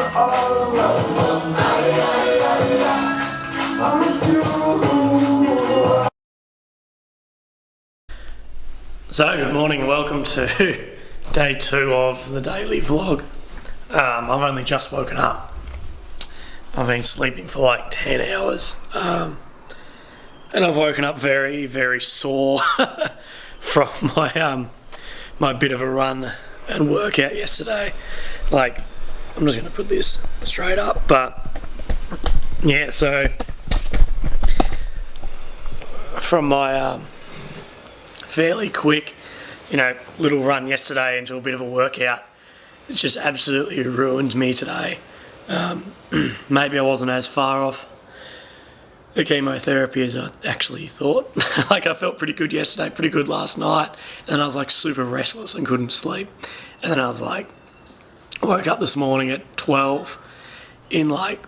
So good morning, welcome to day 2 of the daily vlog. I've only just woken up. I've been sleeping for like 10 hours and I've woken up very, very sore from my bit of a run and workout yesterday. Like, I'm just going to put this straight up, but yeah, so from my fairly quick, little run yesterday into a bit of a workout, it's just absolutely ruined me today. Maybe I wasn't as far off the chemotherapy as I actually thought. Like, I felt pretty good yesterday, pretty good last night, and I was like super restless and couldn't sleep. And then I was like, woke up this morning at 12 in like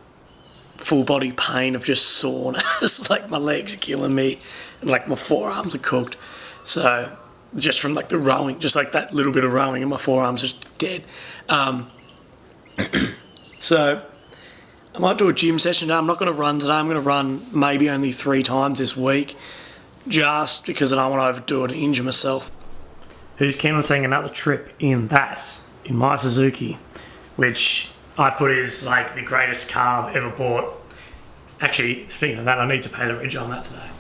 full body pain of just soreness. Like, my legs are killing me and like my forearms are cooked. So just from like the rowing, just like that little bit of rowing and my forearms are just dead. So I might do a gym session today. I'm not going to run today. I'm going to run maybe only 3 times this week, just because I don't want to overdo it and injure myself. Who's keen on seeing another trip in my Suzuki, which I put is like the greatest car I've ever bought. Actually, speaking of that, I need to pay the reg on that today.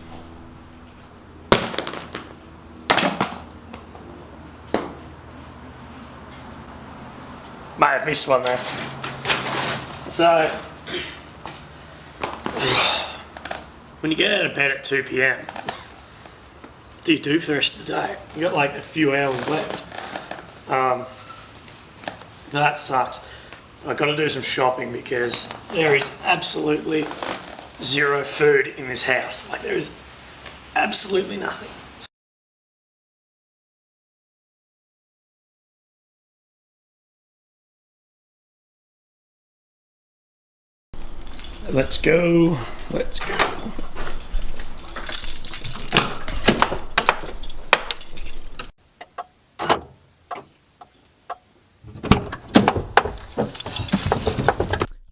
May have missed one there. So, when you get out of bed at 2 PM, what do you do for the rest of the day? You got like a few hours left. That sucks. I've got to do some shopping because there is absolutely zero food in this house. Like, there is absolutely nothing. Let's go.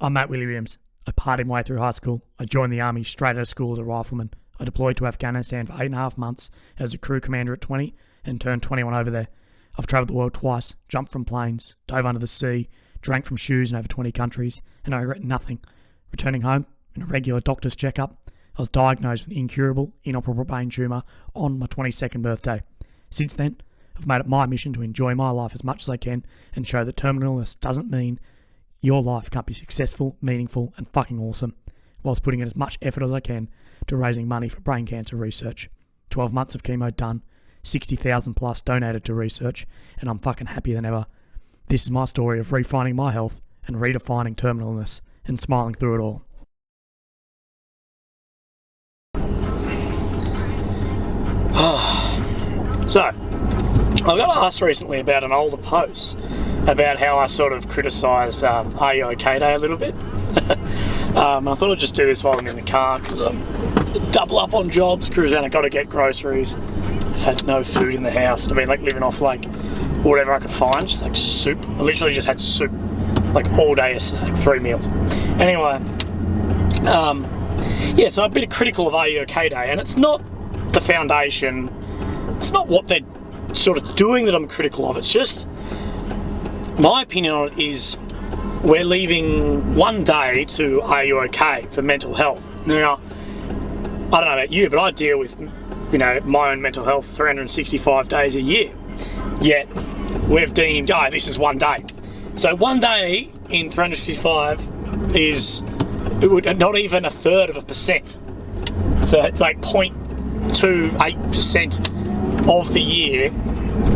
I'm Matt Williams. I partied my way through high school. I joined the army straight out of school as a rifleman. I deployed to Afghanistan for 8.5 months as a crew commander at 20 and turned 21 over there. I've travelled the world twice, jumped from planes, dove under the sea, drank from shoes in over 20 countries, and I regret nothing. Returning home, in a regular doctor's checkup, I was diagnosed with an incurable, inoperable brain tumour on my 22nd birthday. Since then, I've made it my mission to enjoy my life as much as I can and show that terminal illness doesn't mean your life can't be successful, meaningful and fucking awesome, whilst putting in as much effort as I can to raising money for brain cancer research. 12 months of chemo done, 60,000 plus donated to research, and I'm fucking happier than ever. This is my story of refinding my health and redefining terminal illness and smiling through it all. So, I got asked recently about an older post about how I sort of criticised Are You OK Day a little bit. I thought I'd just do this while I'm in the car because I'm double up on jobs, cruise around, I've got to get groceries. I've had no food in the house. I've been like living off like whatever I could find, just like soup. I literally just had soup like all day yesterday, like 3 meals. Anyway, yeah, so I've been critical of Are You OK Day, and it's not the foundation, it's not what they're sort of doing that I'm critical of, it's just my opinion on it is we're leaving one day to Are You OK for mental health. Now, I don't know about you, but I deal with, my own mental health 365 days a year. Yet, we've deemed, this is one day. So one day in 365 is not even 1/3%. So it's like 0.28% of the year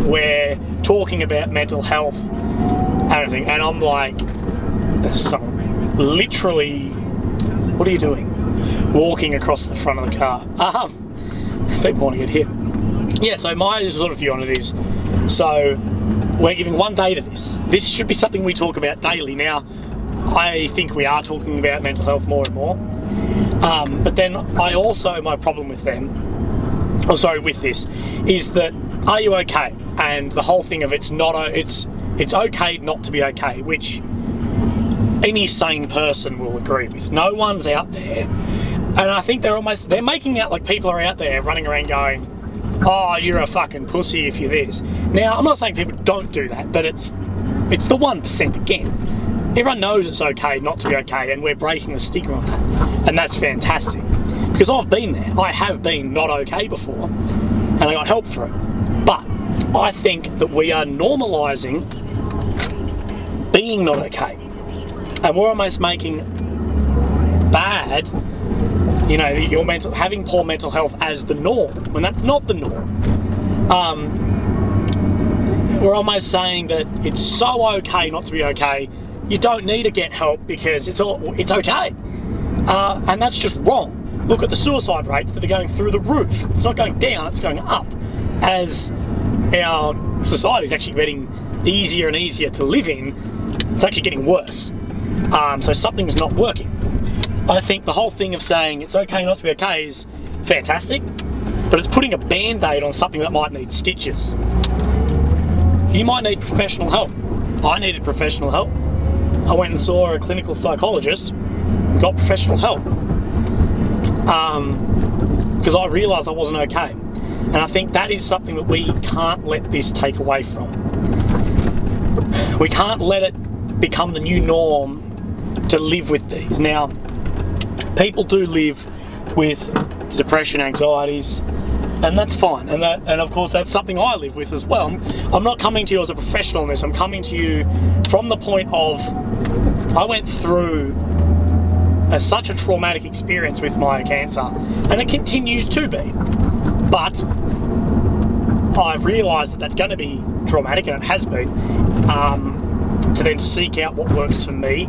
we're talking about mental health and everything. And I'm like, literally, what are you doing? Walking across the front of the car. People want to get hit. Yeah, so my sort of view on it is, so we're giving one day to this. This should be something we talk about daily. Now, I think we are talking about mental health more and more. But then my problem with with this, is that Are You OK? And the whole thing of it's okay not to be okay, which any sane person will agree with. No one's out there, and I think they're making out like people are out there running around going, oh, you're a fucking pussy if you're this. Now, I'm not saying people don't do that, but it's the 1% again. Everyone knows it's okay not to be okay, and we're breaking the stigma on that, and that's fantastic. Because I've been there. I have been not okay before, and I got help for it. But I think that we are normalising being not okay, and we're almost making bad, you know, having poor mental health as the norm, when that's not the norm. We're almost saying that it's so okay not to be okay. You don't need to get help because it's okay, and that's just wrong. Look at the suicide rates that are going through the roof. It's not going down, it's going up, as our society is actually getting easier and easier to live in. It's actually getting worse. So something's not working. I think the whole thing of saying it's okay not to be okay is fantastic, but it's putting a band-aid on something that might need stitches. You might need professional help. I needed professional help. I went and saw a clinical psychologist, got professional help, because I realised I wasn't okay. And I think that is something that we can't let this take away from. We can't let it become the new norm to live with these. Now, people do live with depression, anxieties, and that's fine. And of course, that's something I live with as well. I'm not coming to you as a professional in this. I'm coming to you from the point of I went through such a traumatic experience with my cancer, and it continues to be. But I've realised that that's going to be traumatic, and it has been, to then seek out what works for me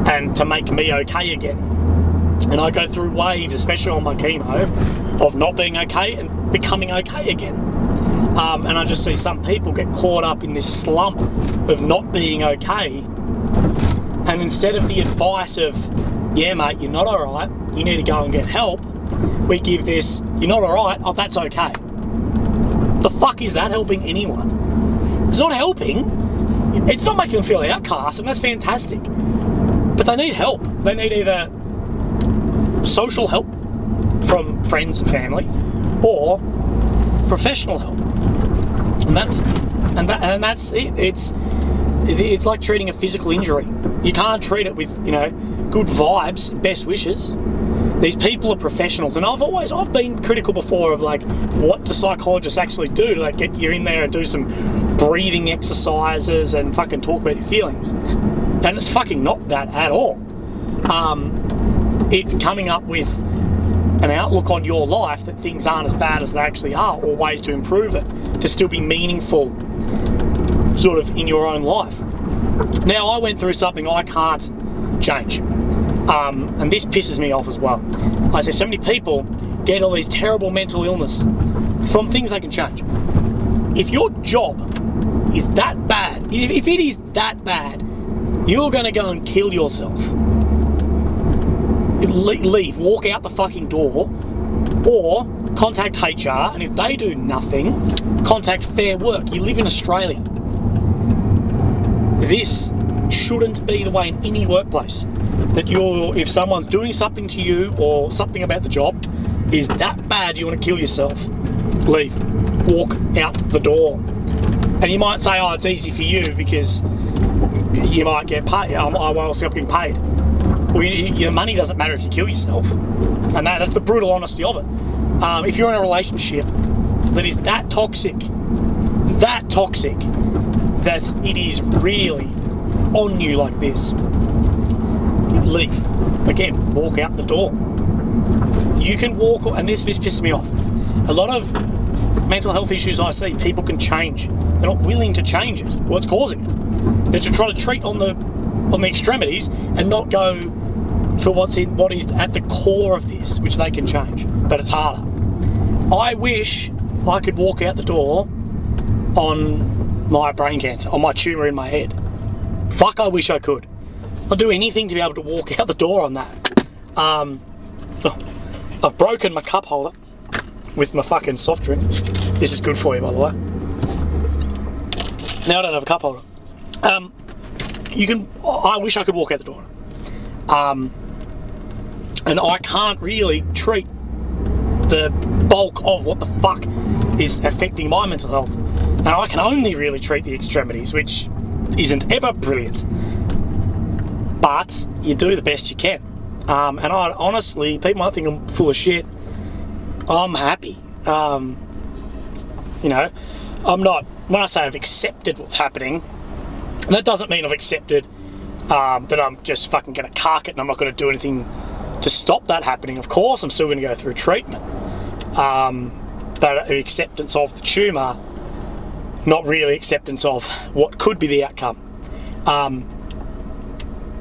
and to make me okay again. And I go through waves, especially on my chemo, of not being okay and becoming okay again. And I just see some people get caught up in this slump of not being okay, and instead of the advice of, yeah mate, you're not alright, you need to go and get help, we give this, you're not alright, oh that's okay. The fuck is that helping anyone? It's not helping. It's not making them feel outcast, and that's fantastic. But they need help. They need either social help from friends and family, or professional help. And that's it. It's like treating a physical injury. You can't treat it with, you know, good vibes and best wishes. These people are professionals, and I've been critical before of like, what do psychologists actually do to like get you in there and do some breathing exercises and fucking talk about your feelings? And it's fucking not that at all. It's coming up with an outlook on your life that things aren't as bad as they actually are, or ways to improve it to still be meaningful sort of in your own life. Now, I went through something I can't change. And this pisses me off as well. I say so many people get all these terrible mental illness from things they can change. If your job is that bad, if it is that bad, you're going to go and kill yourself. Leave, walk out the fucking door, or contact HR, and if they do nothing, contact Fair Work. You live in Australia. This shouldn't be the way in any workplace. That if someone's doing something to you or something about the job is that bad, you want to kill yourself, leave, walk out the door. And you might say, oh, it's easy for you because you might get paid. I won't stop getting paid. Well, your money doesn't matter if you kill yourself, and that's the brutal honesty of it. If you're in a relationship that is that toxic, that it is really on you like this, leave. Again, walk out the door. You can walk, and this pisses me off. A lot of mental health issues I see, people can change. They're not willing to change it. What's causing it? They're to try to treat on the extremities and not go for what is at the core of this, which they can change. But it's harder. I wish I could walk out the door on my brain cancer, on my tumour in my head. Fuck, I wish I could. I'll do anything to be able to walk out the door on that. I've broken my cup holder with my fucking soft drink. This is good for you, by the way. Now I don't have a cup holder. I wish I could walk out the door. And I can't really treat the bulk of what the fuck is affecting my mental health. And I can only really treat the extremities, which isn't ever brilliant. But you do the best you can. And I honestly, people might think I'm full of shit. I'm happy. You know, I'm not, when I say I've accepted what's happening, that doesn't mean I've accepted that I'm just fucking going to cark it and I'm not going to do anything to stop that happening. Of course, I'm still going to go through treatment. But acceptance of the tumour, not really acceptance of what could be the outcome.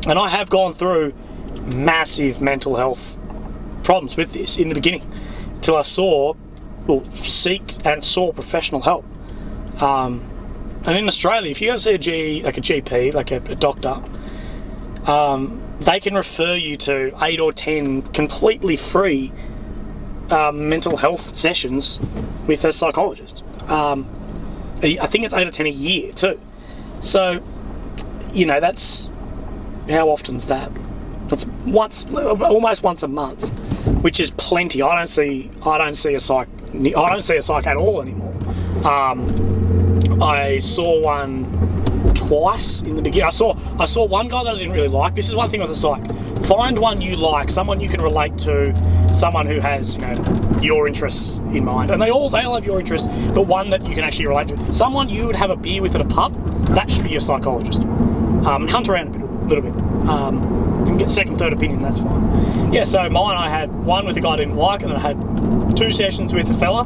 And I have gone through massive mental health problems with this in the beginning, till I saw professional help. And in Australia, if you go see a GP, like a doctor, they can refer you to 8 or 10 completely free mental health sessions with a psychologist. I think it's 8 or 10 a year too. So, you know, that's, how often's that? That's almost once a month, which is plenty. I don't see a psych at all anymore. I saw one twice in the beginning. I saw one guy that I didn't really like. This is one thing with a psych. Find one you like, someone you can relate to, someone who has, you know, your interests in mind. And they all have your interests, but one that you can actually relate to. Someone you would have a beer with at a pub, that should be your psychologist. Hunt around a little bit. You can get second, third opinion, that's fine. Yeah, so mine, I had one with a guy I didn't like, and then I had 2 sessions with a fella,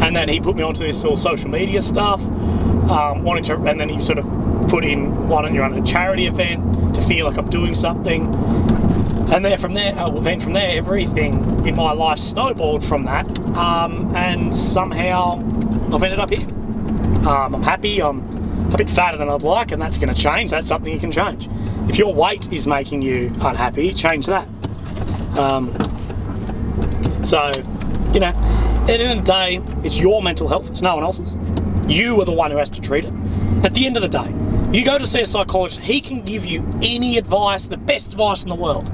and then he put me onto this little social media stuff, and then he sort of put in, why don't you run a charity event to feel like I'm doing something. And then from there, everything in my life snowballed from that, and somehow I've ended up here. I'm happy, I'm a bit fatter than I'd like, and that's going to change. That's something you can change. If your weight is making you unhappy, change that. So, you know, at the end of the day, it's your mental health, it's no one else's. You are the one who has to treat it. At the end of the day, you go to see a psychologist, he can give you any advice, the best advice in the world.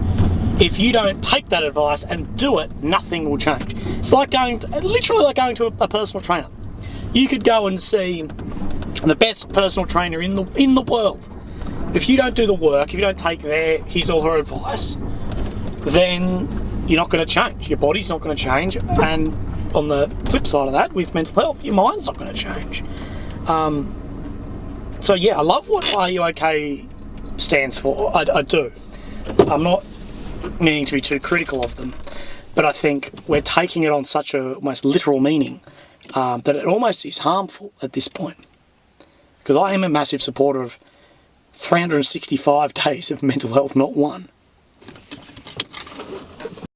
If you don't take that advice and do it, nothing will change. It's like literally like going to a personal trainer. You could go and see the best personal trainer in the world. If you don't do the work, if you don't take his or her advice, then you're not going to change. Your body's not going to change, and on the flip side of that, with mental health, your mind's not going to change. So yeah, I love what Are You OK stands for. I do. I'm not meaning to be too critical of them, but I think we're taking it on such a almost literal meaning that it almost is harmful at this point. Because I am a massive supporter of 365 days of mental health, not one.